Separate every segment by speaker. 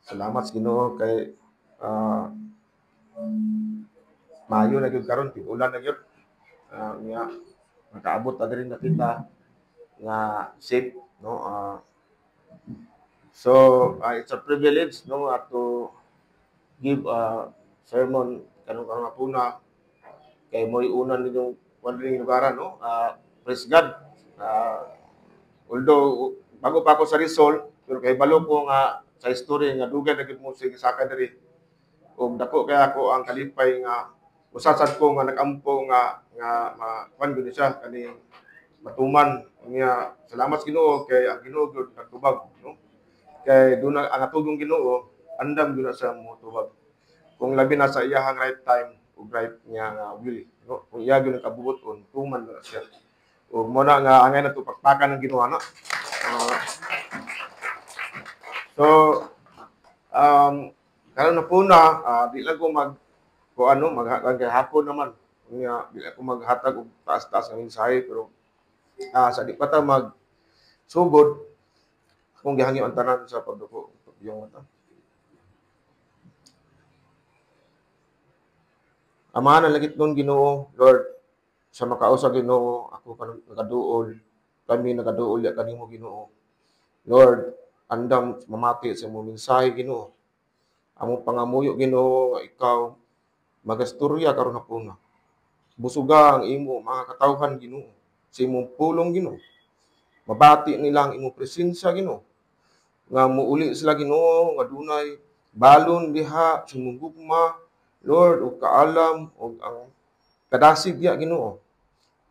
Speaker 1: Salamat sa Ginoo kay ah, maayo na gyud karon ulan na gyud. Nga nakaabot na rin na kita nga safe no. So it's a privilege no to give a sermon kanong karon nga puna kay mo'y una ninyong wandering lugaran no. Praise God. Although bago pa ako sa Rizal, pero kay balo ko nga sa history nga dugay na gyud mo sa saka diri ug dako kaya ako ang kalipay nga usasad ko nga nagampo nga kuan gyud siya kani matuman niya. Salamat sa Ginoo kay ang Ginoo gyud nagtubag no. Kay doon ang atugong Ginoo andam gyud sa mo tubag. Kung labi na sa iyahang right time ug right niya nga will no. Kung iya gyud kabubuton tuman na siya. Ug mo na nga angay na to pakpakan ng Ginoo na. So karon na po na di lang ko maghapon naman nga di ako maghatag og taas-taas nga mensahe pero sa di pa ta mag sugod kung gihangyo ang tanan sa pagduko yung mata. Amahan ang langit nun Ginoo, Lord, sa makausa Ginoo, ako nagaduol, kami nagaduol ya kanimo Ginoo. Lord, andam mamati sa imong mensahe Ginoo. Among pangamuyo Ginoo nga ikaw magasturya karon hapuna. Busuga ang imo mga katawhan Ginoo sa imong pulong Ginoo. Mabati nila ang imong presensya Ginoo. Nga muuli sila Ginoo nga dunay balon diha sa imong gugma, Lord, ug kaalam ug ang kadasig diha Ginoo.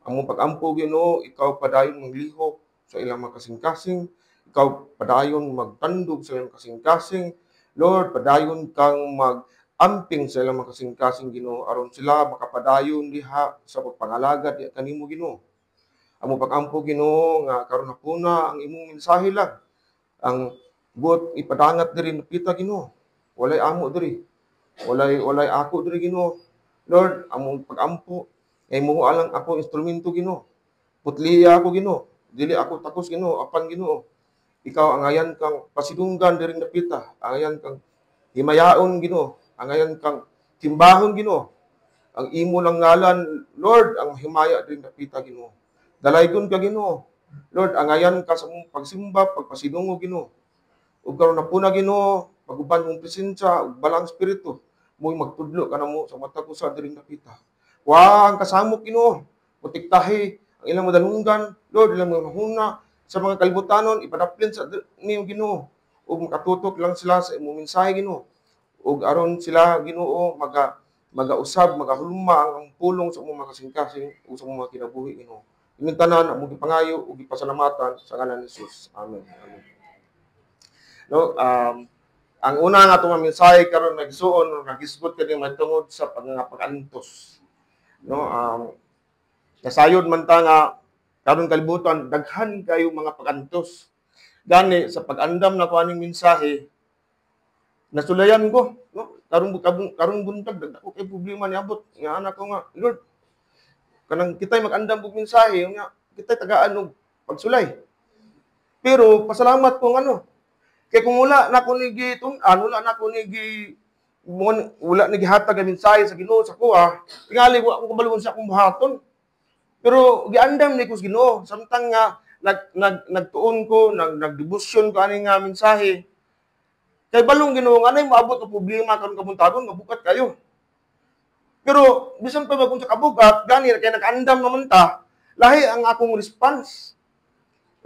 Speaker 1: Among pag-ampo Ginoo, ikaw padayon manglihok sa ilang mga kasing-kasing, ikaw padayon magtandog sa ilang kasing-kasing. Lord, padayon kang mag-amping sa ilang mga kasing-kasing Ginoo aron sila makapadayon diha sa pagpangalagad diha kanimo Ginoo. Among pag-ampo Ginoo nga karon hapuna ang imong mensahe lang ang buot ipadangat diri napita Ginoo. Walay amo diri. Walay ako diri Ginoo. Lord, among pag-ampo ay mo alang ako instrumento Ginoo. Putliya ako Ginoo. Dili ako takos Ginoo, apan Ginoo. Ikaw ang ayan kang pasidunggan diri napita. Ang ayan kang himayaon Ginoo. Ang ayan kang timbahon Ginoo. Ang imo lang ngalan, Lord, ang himaya diri napita Ginoo. Dalaygon ka Ginoo. Lord, ang ayan ka sa mong pagsimba, pagpasidungo Ginoo. Ug karon na puna Ginoo, paguban mong presensya ug balang espiritu, mo'y magtudlo ka namo sa mata ko sa diri napita. Wa ang kasamok Ginoo, putiktahi ang ilang madalunggan, Lord, ilang mga mahuna sa mga kalibutanon ipadaplin sa niyo Ginoo ug makatutok lang sila sa imong mensahe Ginoo. Ug aron sila Ginoo magausab, magahulma ang pulong sa imong mga kasing-kasing ug sa imong mga kinabuhi Ginoo. Ining tanan among gipangayo ug gipasalamatan sa ngalan ni Jesus. Amen. Amen. No, ang una nga itong mensahe karon nagsuon nagisgot kani matungod sa pag-antos. No, nasayod man ta nga karon kalibutan daghan kayo mga pag-antos. Gani sa pag-andam na ko aning mensahe nasulayan ko, no? Karong buntag dagko kay problema niabot nga anak ko nga, Lord, kanang kitay mag-andam og mensahe nga kitay tagaan og pagsulay. Pero pasalamat kung kay kung wala na ko ni gitun-an, wala na ko ni wala ni gihatag ang mensahe sa Ginoo sa kuha, tingali ko akong kabalungon sa akong buhaton. Pero giandam ni ko sa Ginoo samtang nga nagtuon ko, nagdebosyon ko ani nga mensahe. Kay balong Ginoo nga nay moabot ang problema karon kabuntagon mabukat kayo. Pero bisan pa ba kung sa kabugat, gani kay nag-andam naman ta, lahi ang akong response.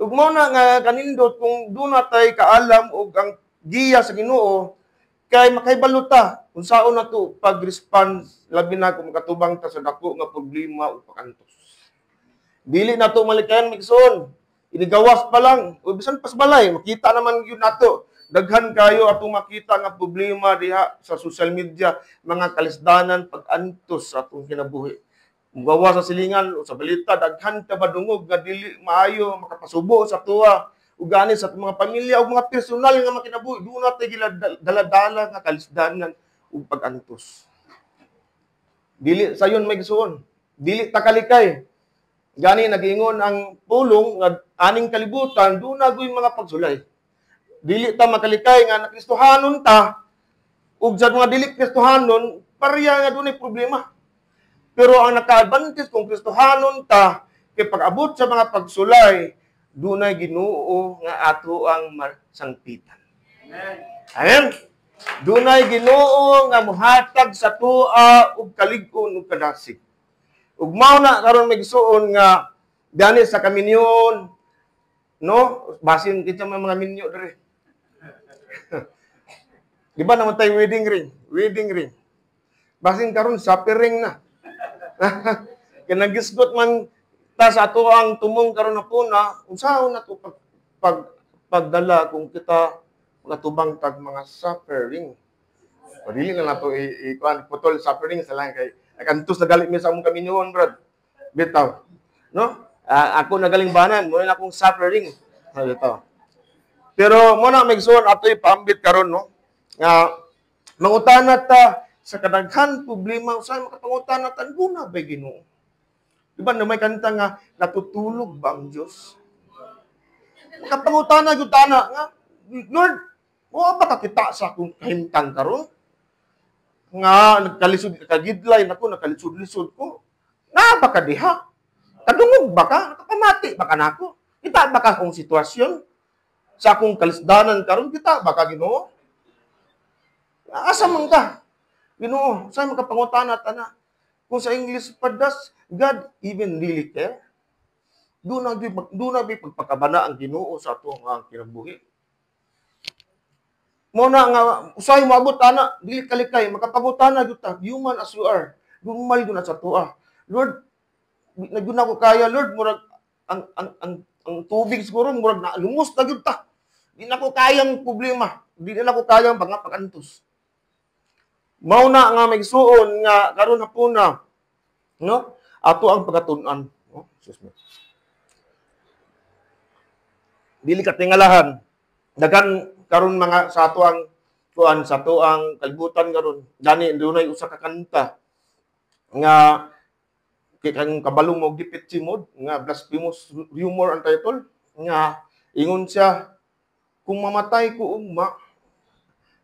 Speaker 1: Ug mao na nga kanindot kung doon natay kaalam og ang giya sa Ginoo kay makahibalo ta kung saon nato pag-respond labi na kung makatubang ta sa dako nga problema o pakantos. Dili nato malikayan migsoon. Inigawas pa lang o bisan pas balay makita naman gyud nato. Daghan kayo atong makita nga problema diha sa social media, mga kalisdanan pag-antos sa atong kinabuhi. Mugawa sa silingan o sa balita, daghan ka madungog nga dili maayo makapasubo sa tuwa ug gani sa mga pamilya ug mga personal nga makinabuhi. Doon natin dala-dala nga kalisdanan ug pag-antos. Dili sayon may gisuon. Dili takalikay. Gani nagingon ang pulong nga aning kalibutan, doon nagoy mga pagsulay. dili ta makalikay nga na Kristohanon ta, ug sa mga dili Kristohanon, pareha nga dunay problema. Pero ang naka-advantage kung Kristohanon ta, kay pag-abot sa mga pagsulay, dunay Ginoo nga ato ang sangpitan. Amen. Dunay Ginoo nga mohatag sa tua ug kalig-on ug kadasig. Ug mao na karon may gisuon nga gani sa kaminyon, no? Basin kita mga minyo diri. Di ba naman tayo wedding ring? Wedding ring. Basin karon supper ring na. Kinagisgot man ta sa ato ang tumong karon na puna, unsahon na to pagdala kung kita matubang tag mga suffering. O dili na nato ikuan putol suffering sa lang kay kantus na galit mi sa among kaminyoon, brad. Bitaw. No? Ako nagaling banan, mo na akong suffering. Bitaw. Pero mo na magsuon ato ipaambit karon, no? Nga mangutana ta sa kadaghan problema usahay makapangutana ta guna ba Ginoo? Diba na may kanta nga, natutulog ba ang Diyos? Kapangutana, yutana nga, Lord, mo ba kakita sa akong kahimtang karon? Nga, nagkalisod, kagidlay na ko, nakalisod-lisod ko. Nga ba ka diha? Kadungog ba ka? Nakapamati ba ka na ako? Kita ba ka akong sitwasyon? Sa akong kalisdanan karon kita ba ka Ginoo? Asa man ka? Ginoo, saan makapangutana ta kung sa English pa, does God even really care? Doon na pagpakabana ang Ginoo sa ato ang kinabuhi. Muna nga, usay moabot ana, dili kalikay, makapangutana gyud ta, human as you are. Dumay doon sa tua. Lord, naguna ko kaya, Lord, murag ang tubig siguro murag na lumos na gyud ta. Di na ko kayang problema, di na ko kayang pag-antos. Mao na nga may suon nga karon hapuna, no? Ato ang pagatunan, no? Excuse me. Dili ka tingalahan. Dagan karon mga sa ato ang kuan sa ato ang kalibutan karon. Dani dunay usa ka kanta nga kay kang kabalong mo gipit simod nga blasphemous humor ang title nga ingon siya kung mamatay ko ugma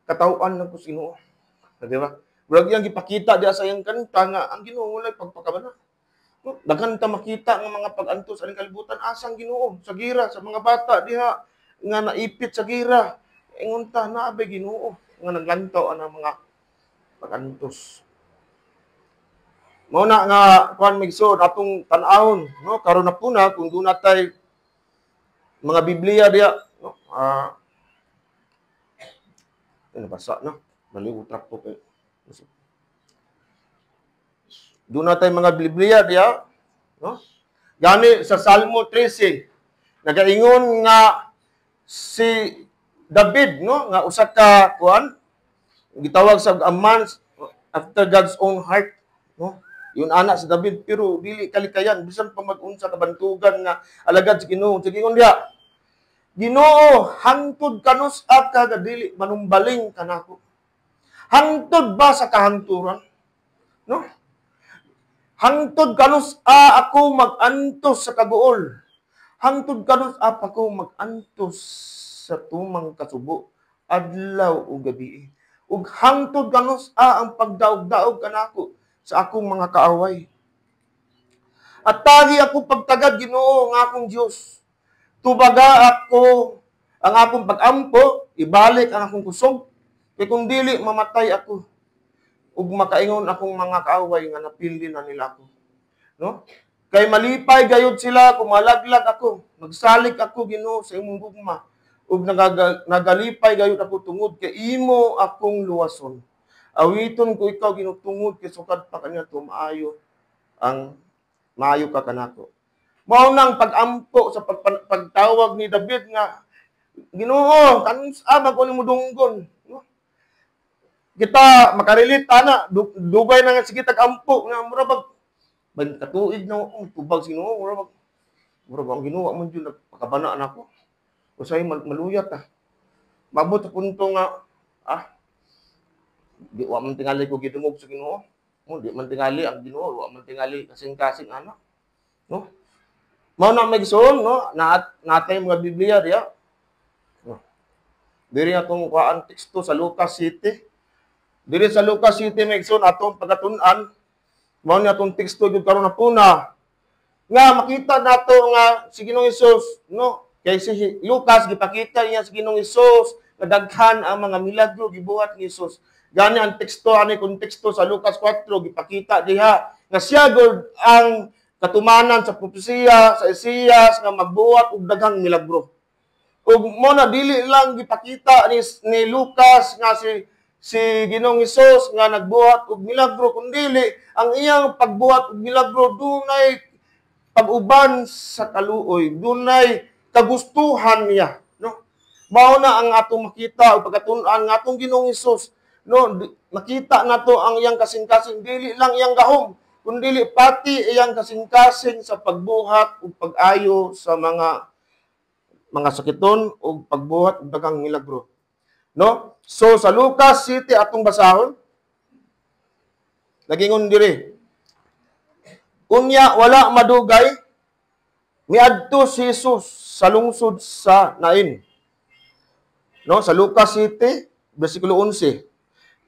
Speaker 1: katawan ng Ginoo. Di ba? Murag yang gipakita diya sa iyang kanta nga ang Ginoo walay pagpakabana. Daghan ta makita nga mga pag-antos sa kalibutan asang Ginoo sa gira sa mga bata diha nga naipit sa gira. Ingon ta na abay Ginoo nga naglantaw ang mga pag-antos. Mao na nga kuan migso atong tan-awon, no? Karon na puna kung doon natay mga Biblia diya, no? Ano basa no? Maliutak po kayo. Doon natin mga Biblia diya, no? Gani sa Salmo 13, nagaingon nga si David, no? Nga usa ka kuan, gitawag sa a man after God's own heart, no? Yun anak si David, pero dili kalikayan, bisan pa mag-unsa kabantugan nga alagad sa Ginoo. Sige ingon diya, Ginoo, hangtod kanus ka dili manumbaling kanako. Hangtod ba sa kahangturan? No? Hangtod kanus ako mag-antos sa kaguol. Hangtod kanus ako mag-antos sa tumang kasubo. Adlaw o gabi. Ug hangtod kanus ang pagdaog-daog kanako sa akong mga kaaway. At tagi ako pagtagad Ginoo nga akong Dios. Tubaga ako ang akong pag-ampo, ibalik ang akong kusog. Kaya kung dili, mamatay ako. Ug makaingon akong mga kaaway nga napili na nila ako. No? Kay malipay gayud sila, kung malaglag ako. Magsalik ako, Ginoo, sa imong gugma. Ug nagalipay gayud ako tungod kay imo akong luwason. Awiton ko ikaw, Ginoo, tungod kay sukad pa kaniya maayo ka kanako. Mao nang pag-ampo sa pagtawag ni David nga, Ginoo, kanus mag mo dunggon. No? Kita makarelate ana dugay na nga sige tag-ampo nga murabag ban katuig na tubag Ginoo murabag ang Ginoo man jud nagpakabana nako. Usay maluyat ta. Mabot sa punto nga di wa man tingali ko gidungog sa Ginoo. Mo di man tingali ang Ginoo, wa man tingali kasing-kasing ana. No? Mao na may gisuon, no? Natay mga Biblia diya. No? Diri atong kuan teksto sa Lucas City. Diri sa Lucas City maigsoon atong pagkatun-an mao ni atong teksto gyud karon na puna nga makita nato nga si Ginoong Hesus no kay si Lucas gipakita niya si Ginoong Hesus nga daghan ang mga milagro gibuhat ni Hesus. Gani ang teksto ani konteksto sa Lucas 4 gipakita diha nga siya gud ang katumanan sa propesiya sa Isaias nga magbuhat og daghang milagro. Ug mo na dili lang gipakita ni Lucas nga si Ginoong Hesus nga nagbuhat og milagro kundi ang iyang pagbuhat og milagro dunay pag-uban sa kaluoy, dunay kagustuhan niya, no? Mao na ang atong makita o pagkatun-an nga atong Ginoong Hesus, no? Makita nato ang iyang kasing-kasing dili lang iyang gahom, kundi pati iyang kasing-kasing sa pagbuhat ug pag-ayo sa mga sakiton ug pagbuhat og daghang milagro. No? So, sa Lucas City atong basahon, nagingon diri, unya wala madugay, miadto si Jesus sa lungsod sa Nain. No? Sa Lucas City, versikulo 11,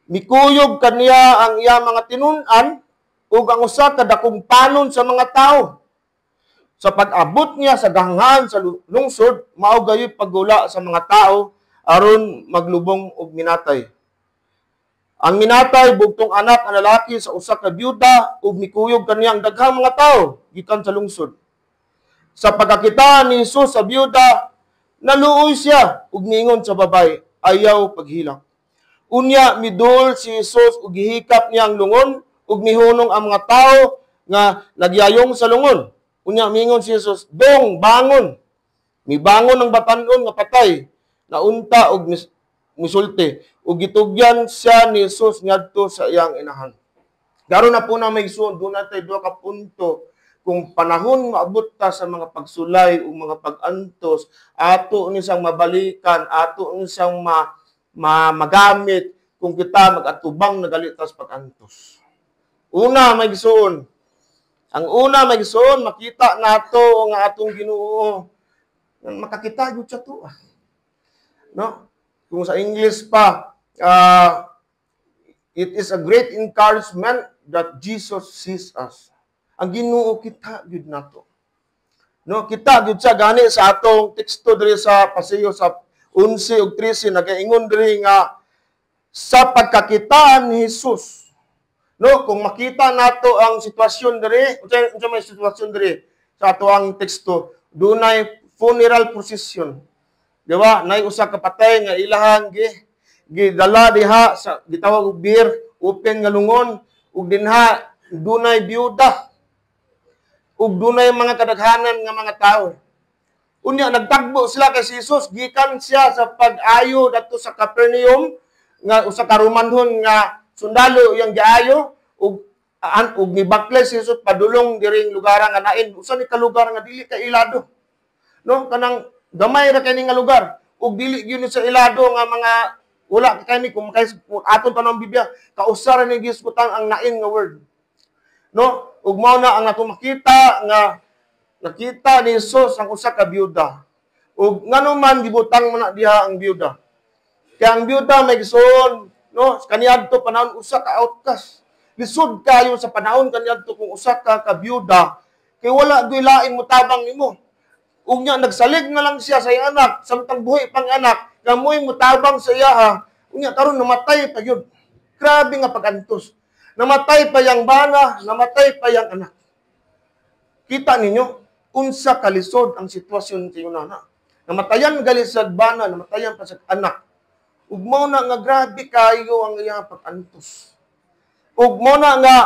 Speaker 1: mikuyog kaniya ang iya mga tinun-an ug ang usa ka dakong panon sa mga tao. Sa pag-abot niya sa ganghan sa lungsod, mao gayoy paggula sa mga tao aron maglubong og minatay. Ang minatay bugtong anak ang lalaki sa usa ka byuda ug mikuyog kaniyang daghang mga tawo gikan sa lungsod. Sa pagkakita ni Jesus sa byuda, naluoy siya ug niingon sa babay, ayaw paghilak. Unya midul si Jesus ug gihikap niya ang lungon ug mihunong ang mga tawo nga nagyayong sa lungon. Unya mingon si Jesus, "Dong, bangon." Mibangon ang batan-on nga patay, naunta og misulti ug gitugyan siya ni Jesus ngadto sa iyang inahan. Karon na po na may igsoon, doon natin duha ka punto kung panahon maabot ta sa mga pagsulay o mga pag-antos, ato ni siyang mabalikan, ato ni siyang magamit kung kita mag-atubang nagali ta sa pag-antos. Una may igsoon. Ang una may igsoon, makita nato nga atong Ginoo makakita gyud sa tuwa. No? Kung sa English pa, it is a great encouragement that Jesus sees us. Ang Ginoo kita gyud nato. No, kita gyud sa gani sa atong teksto diri sa Paseo sa 11 ug 13 nagaingon diri nga sa pagkakitaan ni Jesus. No, kung makita nato ang sitwasyon diri, unsa may sitwasyon diri sa ato ang teksto, dunay funeral procession. Di ba? Nay usa ka patay nga ilahang gidala diha sa gitawag og beer, open nga lungon ug dinha dunay byuda ug dunay mga kadaghanan nga mga tawo. Unya nagtagbo sila kay Jesus, gikan siya sa pag-ayo dadto sa Capernaum nga usa ka Romanhon nga sundalo yang giayo ug gibakle si Jesus padulong diring lugar nga Nain. Usa ni ka lugar nga dili ka ilado. No, kanang gamay ra kani nga lugar ug dili gyud sa ilado nga mga wala kani kung aton tanong Biblia kausara ni gisgutan ang Nain nga word. No, ug mao na ang atong makita nga nakita ni Jesus ang usa ka byuda. Ug ngano man gibutang man diha ang byuda. Kaya ang byuda may gisuon, no, kaniadto panahon usa ka outcast. Lisod kayo sa panahon kaniadto kung usa ka byuda kay wala gyud lain mo tabang nimo. Ug nya nagsalig na lang siya sa iyang anak, samtang buhi pang anak, kamoy mutabang sa iya ha. Ug nya karon namatay pa gyud. Grabe nga pag-antos. Namatay pa yang bana, namatay pa yang anak. Kita ninyo unsa kalisod ang sitwasyon sa iyong nana. Namatayan gali sa bana, namatayan pa sa anak. Ug mao na nga grabe kayo ang iyang pag-antos. Ug mao na nga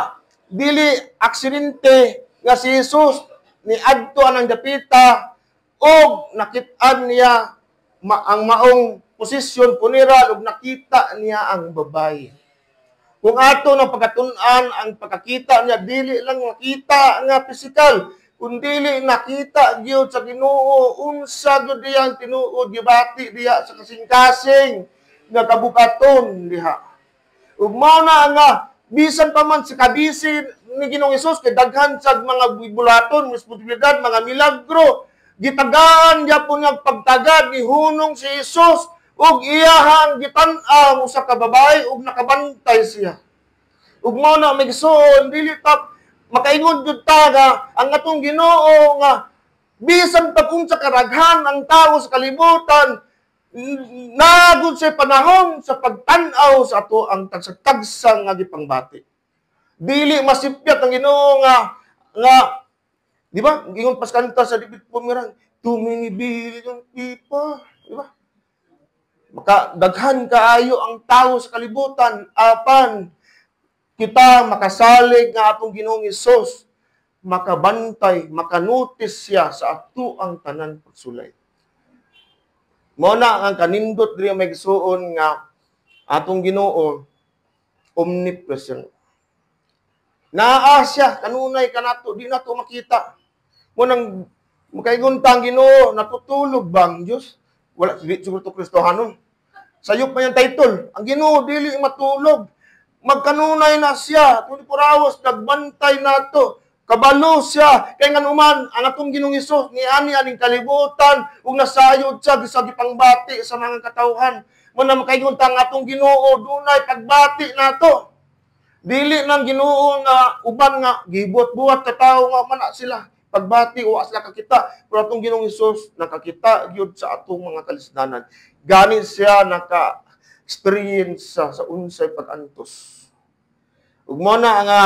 Speaker 1: dili aksidente nga si Jesus ni adto anang dapita og nakit-an niya ang maong posisyon funeral ug nakita niya ang babae. Kung ato na pagkatun-an ang pagkakita niya dili lang makita nga pisikal, kundi nakita gyud sa Ginoo unsa gyud diyang tinuod gibati diha sa kasing-kasing nga kabukaton diha. Ug mao na nga bisan pa man sa kabisin ni Ginoong Hesus kay daghan sad mga bulaton, responsibilidad, mga milagro. Gitagaan niya po niya pagtagad, gihunong si Jesus, ug iyahang gitan-aw usa ka babae ug nakabantay siya. Ug mao na migsuon dili ta makaingon jud ta nga ang atong Ginoo nga bisan pag unsa karaghan ang tawo sa kalibutan nagud sa panahon sa pagtan-aw sa ato ang tagsag-tagsang nga gipangbati. Dili masipyat ang Ginoo nga di ba? Gingon pas kanta sa David Pumirang, too many billion people, di ba? Makadaghan kaayo ang tawo sa kalibutan apan kita makasalig nga atong Ginoong Hesus, makabantay, makanutis siya sa ato ang tanan pagsulay. Mao na ang kanindot diri may gisuon nga atong Ginoo omnipresent. Naa siya kanunay kanato di nato makita. Mo nang makaingon tang Ginoo natutulog bang Dios? Wala siguro to Kristohanon. Sayop man yung title. Ang Ginoo dili matulog. Magkanunay na siya. 24 hours nagbantay nato. Kabalo siya. Kay nganuman ang atong Ginoong Hesus ni ani aning kalibutan ug nasayod siya sa gipangbati sa mga katawhan. Mo na makaingon tang atong Ginoo dunay pagbati nato. Dili nang Ginoo nga uban nga gibot-buhat ka tawo nga man sila pagbati o sila kakita pero atong Ginoong Hesus nakakita gyud sa atong mga kalisdanan. Gani siya naka-experience sa unsay pag-antos. Ug mo na nga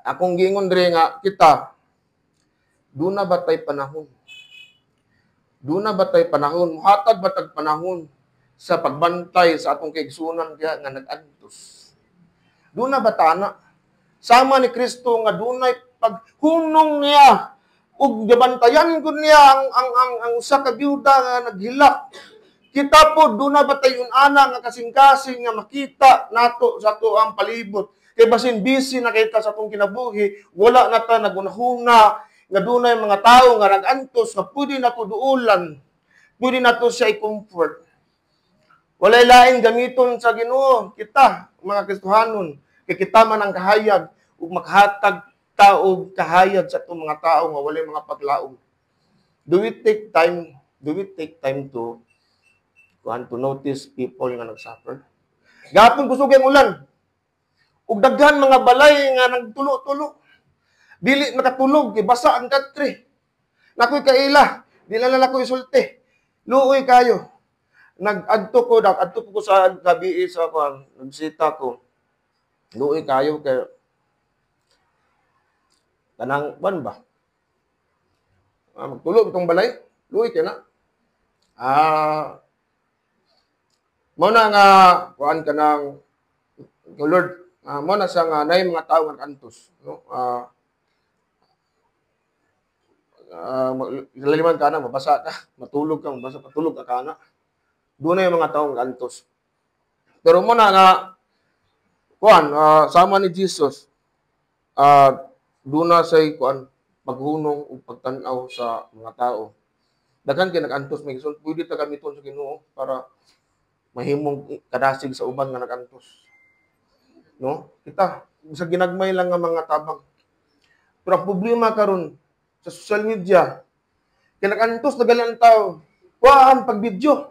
Speaker 1: akong giingon diri nga kita duna batay panahon. Duna batay panahon, muhatag batag panahon sa pagbantay sa atong kaigsunan diha nga nag-antos. Duna batana sama ni Kristo nga dunay paghunong niya ug gibantayan gud niya ang usa ka byuda nga naghilak. Kita po duna batayon ana nga kasing-kasing nga makita nato sa ato ang palibot. Kay basin busy na kita sa atong kinabuhi, wala na ta nagunahuna nga dunay mga tawo nga nag-antos nga pwede nato duulan. Pwede nato siya i-comfort. Walay lain gamiton sa Ginoo kita mga Kristohanon. Kay kita man ang kahayag ug makahatag taog kahayag sa itong mga tao nga walay mga paglaom. Do we take time to notice people nga nagsuffer? Gapon kusog ang ulan. Ug daghan mga balay nga nagtulo-tulo. Dili nakatulog kay basa ang country. Nakoy kaila, dili na ako isulti. Luoy kayo. Nag-adto ko sa gabi sa ako, nagsita ko. Luoy kayo kay kanang ban ba? Magtulog itong balay, luoy kay na. Mo na nga kuan kanang Lord, mo na sa nga nay mga tawo nga kantos, no? Laliman ka na, mabasa ka, matulog ka, mabasa, patulog ka kana. Doon na yung mga taong kantos. Pero mo na nga kuan sama ni Jesus duna say kuan paghunong ug pagtan-aw sa mga tao. Daghan kay nag-antos may gison pwede ta gamiton sa Ginoo para mahimong kadasig sa uban nga nag-antos. No? Kita sa ginagmay lang nga mga tabang. Pero ang problema karon sa social media kay nag-antos na galan tao. Kuan pag video.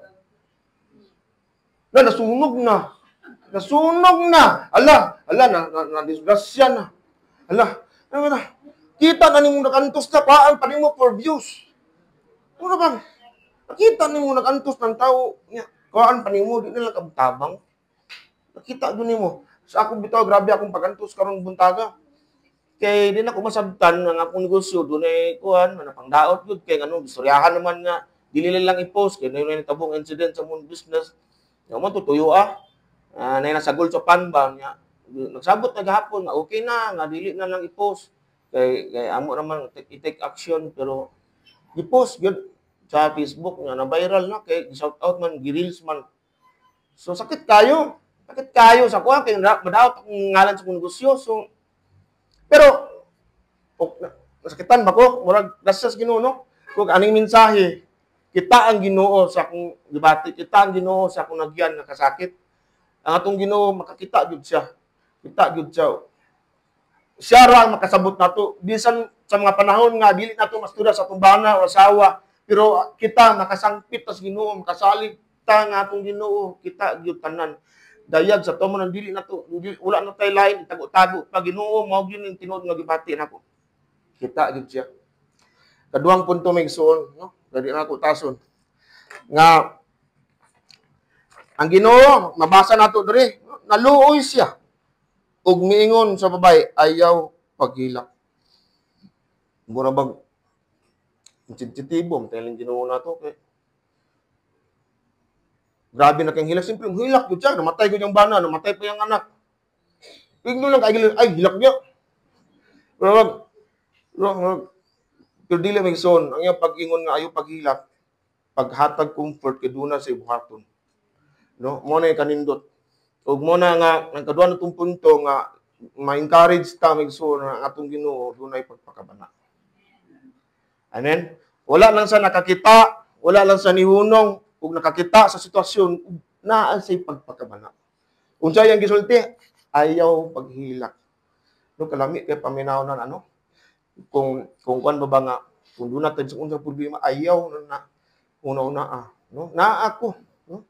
Speaker 1: Nasunog na. Nasunog na. Ala na disgrasya na. Ala kita na nimo nag-antos na paan pa nimo for views. Ano bang? Nakita nimo nag-antos ng tao niya. Paan pa nimo di nila kabtabang. Nakita do nimo. Sa ako bitaw grabe akong pag-antos karong buntaga. Kay di na ko masabtan ang akong negosyo dunay kuan manapangdaot gud kay ngano istoryahan naman nga dili lang i-post kay nay tabong incident sa mong business. Nga mo tutuyo nay nasagol sa panba niya. Nagsabot na gahapon nga okay na nga dili na lang i-post kay amo naman i-take action pero i-post gyud sa Facebook nga na viral na kay shout out man gi-reels man. So sakit kayo sa kuha kay madaot ang ngalan sa negosyo. So pero nasakitan ba ko murag dasas Ginoo no kung aning mensahe kita ang Ginoo sa akong gibati, kita ang Ginoo sa akong nagyan nga kasakit. Ang atong Ginoo makakita gyud siya. Kita gyud siya. Siya ra makasabot nato bisan sa mga panahon nga dili nato mastura sa atong bana o asawa, Pero kita makasangpit tas Ginoo, makasalig ta nga atong Ginoo, kita gyud tanan. Dayag sa tumo ng dili na to, wala na tay lain tago-tago pa Ginoo mao gyud ning tinud nga gibati nako. Kita gyud siya. Kaduhang punto may igsoon, no? Dali na ako tason. Nga ang Ginoo, mabasa nato diri, naluoy siya ug miingon sa babay, ayaw paghilak. Mura bang sensitibo, tayo lang Ginoo nato kay grabe na kayong hilak. Simple, hilak yun siya. Namatay ko yung bana. Namatay pa yung anak. Tignan lang kayo. Ay, hilak niya. Pero dili may son. Ang iyong pag-ingon nga ayaw paghilak. Paghatag comfort kay duna sa ibuhaton. No? Muna yung kanindot. Huwag muna nga, ang kaduan na itong punto nga, ma-encourage ta may son na atong Ginoo dunay pagpakabana. Amen? Wala lang sa nakakita, wala lang sa nihunong, ug nakakita sa sitwasyon, naa say pagpakabana. Unsa yang gisulti? Ayaw paghilak. No kalami kay paminaw na ano? Kung kuan ba nga kung duna tay sa unsang problema, ayaw na una-una no? Naa ako, no?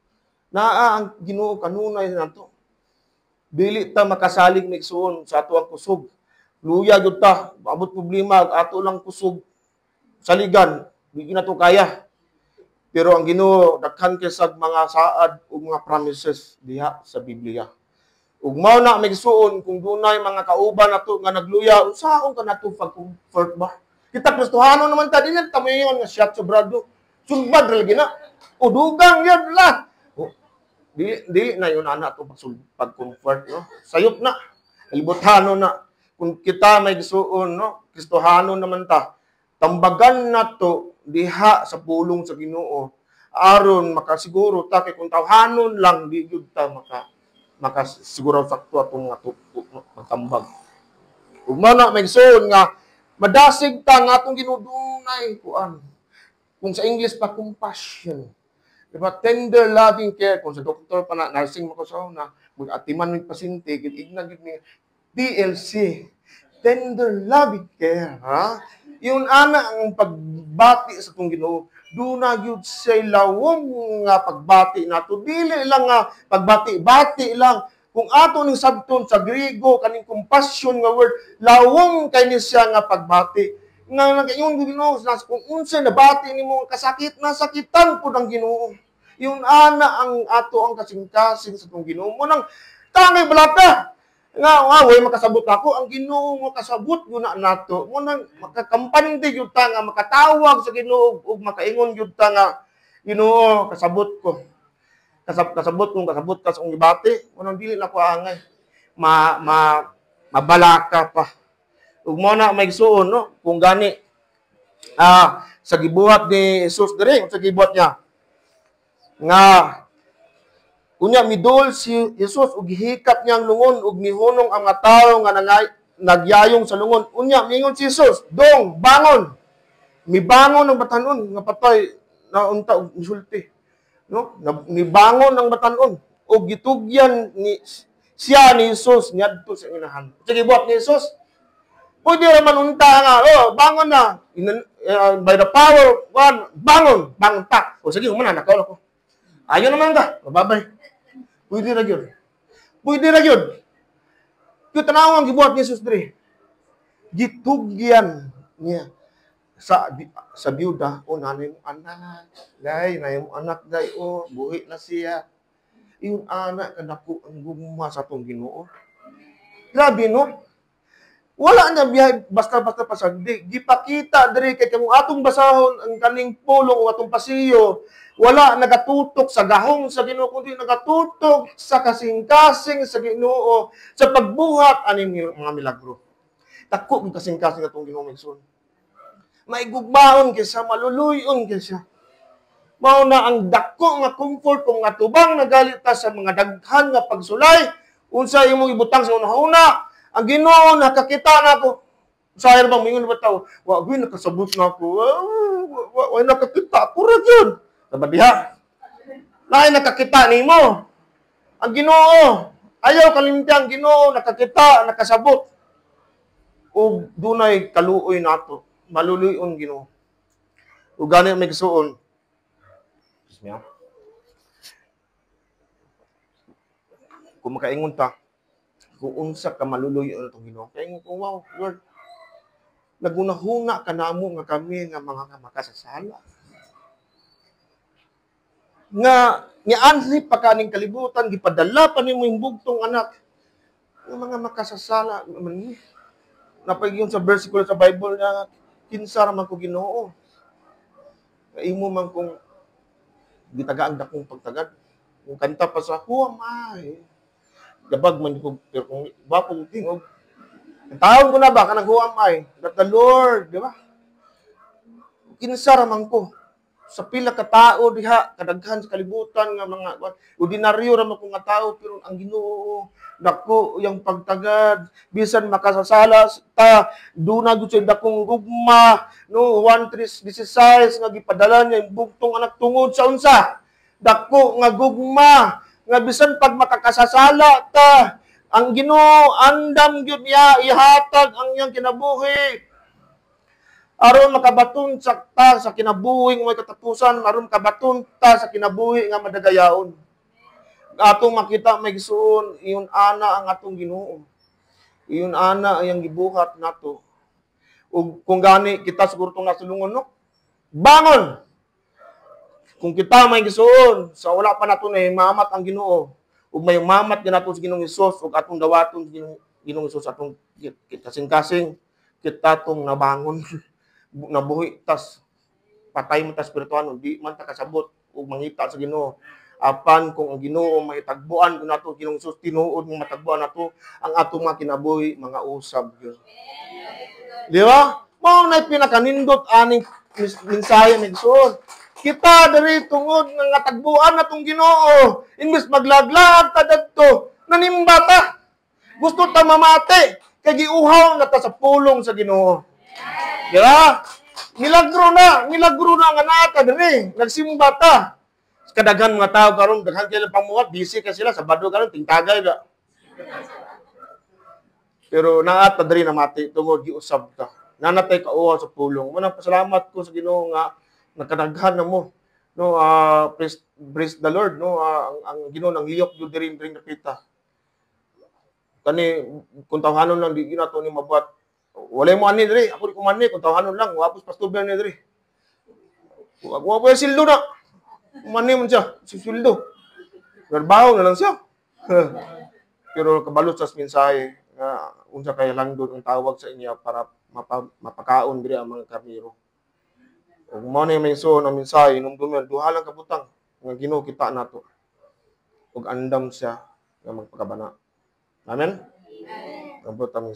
Speaker 1: Naa ang Ginoo kanunay nato. Dili ta makasalig migsuon sa ato ang kusog. Luya gyud ta, abot problema ato lang kusog saligan, di na to kaya. Pero ang Ginoo daghan kay sag mga saad ug mga promises diha sa Biblia. Ug mao na migsuon kung dunay mga kauban nato nga nagluya, unsaon ka nato pag-comfort ba? Kita Kristohano naman ta dinhi ta mayon nga shot sobrado. Sugbad ra gina. O dugang yun la. Dili na yun ana to pag-comfort no. Sayop na. Libuthano na. Kung kita may gisuon no, Kristohano naman ta. Tambagan nato diha sa pulong sa Ginoo aron makasiguro ta kay kung tawhanon lang di gyud ta makasiguro sakto atong matambag. Ug mana megson nga madasig ta nga atong ginudunay kuan. Kung sa English pa compassion. Diba tender loving care kung sa doktor pa na nursing mo ko sa una mag-atiman ng pasyente gid igna gid ni TLC. Tender loving care, ha? Yun ana ang pagbati sa tong Ginoo. Duna gyud say lawom nga pagbati nato. Dili lang nga pagbati-bati lang. Kung ato ning sabton sa Griego kaning compassion nga word, lawom kay ni siya nga pagbati. Nga nagayon Ginoo kung unsa nabati nimo kasakit nasakitan pud ang Ginoo. Yun ana ang ato ang kasing-kasing sa tong Ginoo. Mo nang tangay balata. Nga way makasabot ako ang Ginoo makasabot yun na nato mo nang makakampante gyud ta nga makatawag sa Ginoo ug makaingon gyud ta nga Ginoo kasabot ko kasabot ka sa akong gibati mo nang dili na ko angay mabalaka pa ug mo na may gisuon no kung gani sa gibuhat ni Jesus diri sa gibuhat niya nga unya midol si Jesus ug gihikap niyang lungon ug mihunong ang mga tawo nga nagyayong sa lungon. Unya miingon si Jesus, "Dong, bangon." Mibangon ang batanon nga patay na unta og misulti. No? Mibangon ang batanon ug gitugyan ni siya ni Jesus ngadto sa inahan. Sige buhat ni Jesus. Pwede raman unta nga, bangon na. By the power of God, bangon pa. O sige, humana nakaw ako. Ayo naman ka, babay. Pwede ra gyud. Yung tanawang gibuhat ni Jesus diri. Gitugyan niya sa byuda nanay mo anak. Nay mo anak day buhi na siya. Yung anak kadako ang gugma sa tong Ginoo. Grabe no? Wala na biyahe basta-basta pasagdi. Gipakita diri kay kung atong basahon ang kaning pulong o atong pasilyo, wala nagatutok sa gahong sa Ginoo kundi nagatutok sa kasing-kasing sa Ginoo sa pagbuhat aning mga milagro. Dako ang kasing-kasing atong Ginoo migsun. Maigugmaon kaysa maluluyon kaysa. Mao na ang dako nga comfort kung atubang nagalit ta sa mga daghan nga pagsulay unsa imong ibutang sa una-una. Ang Ginoo nakakita na ko. Sayar bang mingon ba tao? Wa gyud nakasabot na ako. Wa nakakita ko ra gyud. Sabadiha. Lain nakakita nimo. Ang Ginoo ayaw kalimtan Ginoo nakakita, nakasabot. O dunay kaluoy nato. Maluluyon Ginoo. Ug gani may gisuon. Excuse me. Kung makaingon ta, kung unsa ka maluluyo itong Ginoo, kaingon ko, wow, Lord, nagunahuna ka namo nga kami nga mga makasasala. Nga nianli pa kaning kalibutan, gipadala pa nimo yung bugtong anak. Nga mga makasasala. Napagyon sa versikulo sa Bible na kinsa ra man ko Ginoo. Imo man kung gitagaan dakong pagtagad. Kung kanta pa sa Who am I? Gabag man ko, pero kung wapong tingog, ang taon ko na ba, kanang Who am I? That the Lord, di ba? Kinsa ra man ko. Sa pila ka tao diha, kadaghan sa kalibutan nga mga ordinaryo ra man ko nga tao, pero ang Ginoo dako yang pagtagad, bisan makasasala ta, duna gud sa dakong gugma, no 1:16 nga gipadala niya yung bugtong anak tungod sa unsa? Dako nga gugma, nga bisan pag makakasasala ta, ang Ginoo andam gyud niya ihatag ang iyang kinabuhi. Aron makabaton ta sa kinabuhi nga may katapusan, aron makabaton ta sa kinabuhi nga madagayaon. Atong makita may gisuon, iyon ana ang atong Ginoo. Iyon ana ang gibuhat nato. Ug kung gani kita siguro tong nasulungon no, bangon. Kung kita may gisuon, sa wala pa nato na mamat ang Ginoo, ug may mamat gid nato sa Ginoong Hesus ug atong dawaton sa Ginoong Hesus atong kasing-kasing kita tong nabangon. Nabuhi tas patay mo ta espirituano, di man ta kasabot ug mangita sa Ginoo. Apan kung ang Ginoo mahitagbuan kun nato Ginoong Hesus tinuod nga matagbuan nato ang atong mga kinabuhi mga usab gyud. Di ba? Mao na pinakanindot aning mensahe ni Ginoo. Kita diri tungod nga tagbuan natong Ginoo. Imbes maglaglag ta dadto, nanimba ta. Gusto ta mamati kay giuhaw na ta sa pulong sa Ginoo. Di ba? Milagro na nga nata diri, nagsimba ta. Kadaghan mga tao karon daghan kay pamuhat, busy ka sila Sabado karon tingtagay ba. Pero naata diri na mati tungod giusab ta. Nanatay kauha sa pulong. Manang pasalamat ko sa Ginoo nga nakadaghan na mo. No, praise the Lord, no. Ang Ginoo nang liyok jud diri napita. Kani kung tawhanon lang di nato ni mabuhat. Walay mo ani diri, ako di ko mani kung tawhanon lang, wapos pastuban ni diri. Wa pa sildo na. Mani man siya, si sildo. Trabaho na lang siya. Pero kabalot sa mensahe nga unsa kay langdon ang tawag sa inyo para mapakaon diri ang mga karnero. Ug mao na may so na mensahe numduman duha lang kabutang nga Ginoo kita nato. Ug andam siya nga magpakabana. Amen. Amen. Ang butang